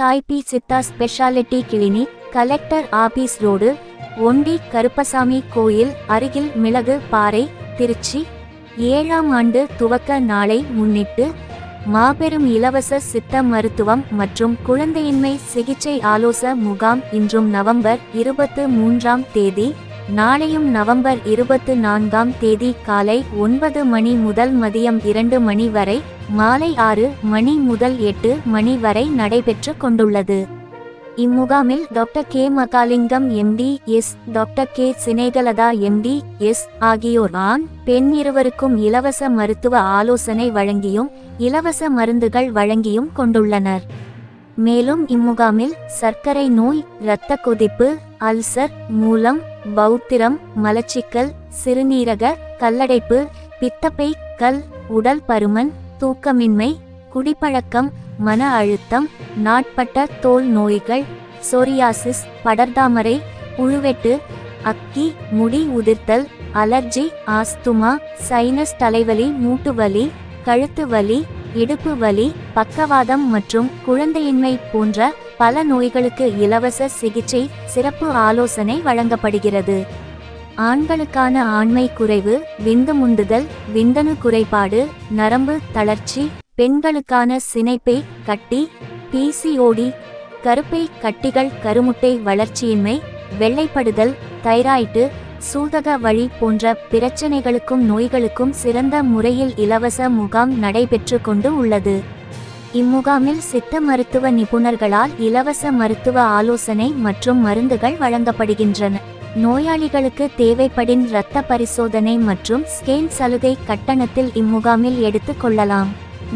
VIP Siddha speciality clinic, collector office road, ஒண்டி கருப்பசாமி கோயில் அருகில், மிளகு பாறை, திருச்சி. 7ஆம் ஆண்டு துவக்க நாளை முன்னிட்டு மாபெரும் இலவச சித்த மருத்துவம் மற்றும் குழந்தையின்மை சிகிச்சை ஆலோச முகாம் இன்றும் நவம்பர் 23ஆம் தேதி, நாளையும் நவம்பர் 24ஆம் தேதி காலை 9 மணி முதல் மதியம் 2 மணி வரை, மாலை 6 மணி முதல் 8 மணி வரை நடைபெற்று கொண்டுள்ளது. இம்முகாமில் doctor K Mahalingam MD S, doctor K Snehalatha MD S ஆகியோர் ஆண், பெண் இருவருக்கும் இலவச மருத்துவ ஆலோசனை வழங்கியும் இலவச மருந்துகள் வழங்கியும் கொண்டுள்ளனர். மேலும் இம்முகாமில் சர்க்கரை நோய், இரத்த கொதிப்பு, அல்சர், மூலம், பௌத்திரம், மலச்சிக்கல், சிறுநீரக கல்லடைப்பு, பித்தப்பை கல், உடல் பருமன், தூக்கமின்மை, குடிப்பழக்கம், மன அழுத்தம், நாட்பட்ட தோல் நோய்கள், சோரியாசிஸ், படர்தாமரை, புழுவெட்டு, அக்கி, முடி உதிர்த்தல், அலர்ஜி, ஆஸ்துமா, சைனஸ், தலைவலி, மூட்டுவலி, கழுத்து வலி, இடுப்பு வலி, பக்கவாதம் மற்றும் குழந்தையின்மை போன்ற பல நோய்களுக்கு இலவச சிகிச்சை, சிறப்பு ஆலோசனை வழங்கப்படுகிறது. ஆண்களுக்கான ஆண்மை குறைவு, விந்து முந்துதல், விந்தணு குறைபாடு, நரம்பு தளர்ச்சி, பெண்களுக்கான சினைப்பை கட்டி, பிசிஓடி, கருப்பை கட்டிகள், கருமுட்டை வளர்ச்சியின்மை, வெள்ளைப்படுதல், தைராய்டு, சூதக வழி போன்ற பிரச்சனைகளுக்கும் நோய்களுக்கும் சிறந்த முறையில் இலவச முகாம் நடைபெற்று கொண்டு உள்ளது. இம்முகாமில் சித்த மருத்துவ நிபுணர்களால் இலவச மருத்துவ ஆலோசனை மற்றும் மருந்துகள் வழங்கப்படுகின்றன. நோயாளிகளுக்கு தேவைப்படின் இரத்த பரிசோதனை மற்றும் ஸ்கேன் சலுகை கட்டணத்தில் இம்முகாமில் எடுத்து கொள்ளலாம்.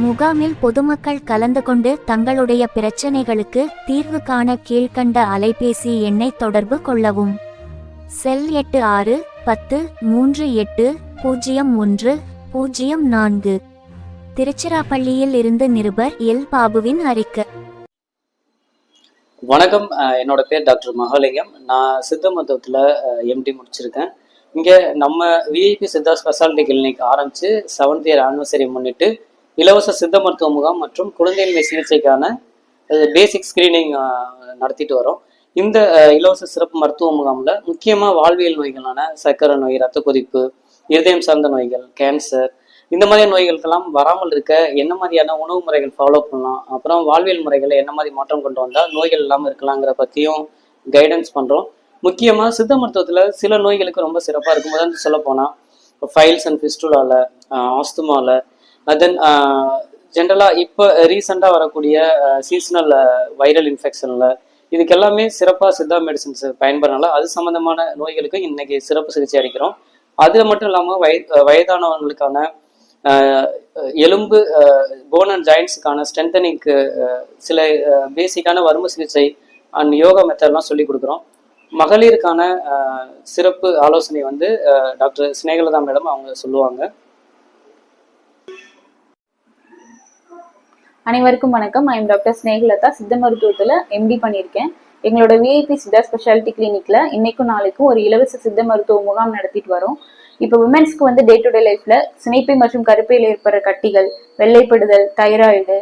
முகாமில் பொதுமக்கள் கலந்து கொண்டு தங்களுடைய பிரச்சனைகளுக்கு தீர்வு காண கீழ்கண்ட அலைபேசி எண்ணை தொடர்பு கொள்ளவும். செல் 8610380104. திருச்சிராப்பள்ளியில் இருந்து நிருபர் எல் பாபுவின் அறிக்கை. வணக்கம், என்னோட பேர் டாக்டர் மகாலிங்கம். நான் சித்த மருத்துவத்தில் எம்டி முடிச்சிருக்கேன். இங்கே நம்ம விஐபி சித்தா ஸ்பெஷாலிட்டி கிளினிக் ஆரம்பித்து 7th இயர் ஆனிவர்சரி முன்னிட்டு இலவச சித்த மருத்துவ முகாம் மற்றும் குழந்தையின்மை சிகிச்சைக்கான பேசிக் ஸ்கிரீனிங் நடத்திட்டு வரோம். இந்த இலவச சிறப்பு மருத்துவ முகாமில் முக்கியமாக வாழ்வியல் நோய்களான சர்க்கரை நோய், இரத்த கொதிப்பு, இருதயம் சார்ந்த நோய்கள், கேன்சர், இந்த மாதிரி நோய்களுக்கெல்லாம் வராமல் இருக்க என்ன மாதிரியான உணவு முறைகள் ஃபாலோ பண்ணலாம், அப்புறம் வாழ்வியல் முறைகளில் என்ன மாதிரி மாற்றம் கொண்டு வந்தால் நோய்கள் இல்லாமல் இருக்கலாங்கிற பற்றியும் கைடன்ஸ் பண்ணுறோம். முக்கியமாக சித்த மருத்துவத்தில் சில நோய்களுக்கு ரொம்ப சிறப்பாக இருக்கும். முதல்ல சொல்லப்போனால் ஃபைல்ஸ் அண்ட் ஃபிஸ்டுலாவில், ஆஸ்துமாவில், தென் ஜென்ரலாக இப்போ ரீசெண்டாக வரக்கூடிய சீசனல் வைரல் இன்ஃபெக்ஷனில், இதுக்கு எல்லாமே சிறப்பாக சித்தா மெடிசின்ஸ் பயன்படுறதுனால அது சம்மந்தமான நோய்களுக்கு இன்னைக்கு சிறப்பு சிகிச்சை அளிக்கிறோம். அது மட்டும் இல்லாமல் வயதானவங்களுக்கான எலும்பு, போன் அண்ட் ஜாயின்ஸுக்கான ஸ்ட்ரென்தனிங்க்கு சில பேசிக்கான வறுமை சிகிச்சை அண்ட் யோகா மெத்தட்லாம் சொல்லி கொடுக்குறோம். மகளிருக்கான சிறப்பு ஆலோசனை வந்து டாக்டர் சினேகலதா மேடம் அவங்க சொல்லுவாங்க. அனைவருக்கும் வணக்கம். I am doctor Snehalatha. சித்த மருத்துவத்தில் எம்டி பண்ணியிருக்கேன். எங்களோட விஐபி சித்தா ஸ்பெஷாலிட்டி கிளினிக்ல இன்னைக்கும் நாளைக்கும் ஒரு இலவச சித்த மருத்துவ முகாம் நடத்திட்டு வரோம். இப்போ விமென்ஸ்க்கு வந்து டே டு டே லைஃப்ல சினைப்பை மற்றும் கருப்பையில் ஏற்படுற கட்டிகள், வெள்ளைப்படுதல், தைராய்டு,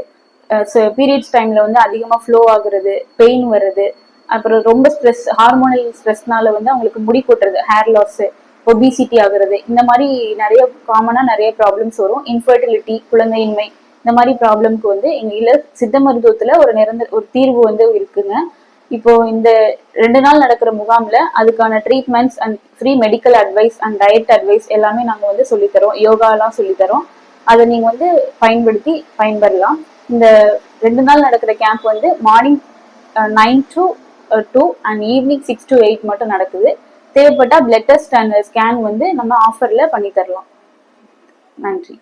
பீரியட்ஸ் டைம்ல வந்து அதிகமாக ஃப்ளோ ஆகுறது, பெயின் வர்றது, அப்புறம் ரொம்ப ஸ்ட்ரெஸ், ஹார்மோனல் ஸ்ட்ரெஸ்னால வந்து அவங்களுக்கு முடி கொட்டுறது, ஹேர் லாஸ், ஒபிசிட்டி ஆகுறது, இந்த மாதிரி நிறைய ப்ராப்ளம்ஸ் வரும். இன்ஃபர்டிலிட்டி, குழந்தையின்மை, இந்த மாதிரி ப்ராப்ளம்க்கு வந்து எங்க சித்த மருத்துவத்துல ஒரு தீர்வு வந்து இருக்குங்க. இப்போ இந்த 2 நாள் நடக்கிற முகாம்ல அதுக்கான treatments and free medical advice and diet advice எல்லாமே நாங்க வந்து சொல்லித்தரோம். யோகாலாம் சொல்லித்தரோம். அதை நீங்க வந்து பயன்பெறலாம். இந்த 2 நாள் நடக்கிற கேம்ப் வந்து morning 9 to 2 and evening 6 to 8 மட்டும் நடக்குது. தேவைப்பட்டா பிளட் டெஸ்ட் அண்ட் ஸ்கேன் வந்து நம்ம ஆஃபர்ல பண்ணி தரலாம். நன்றி.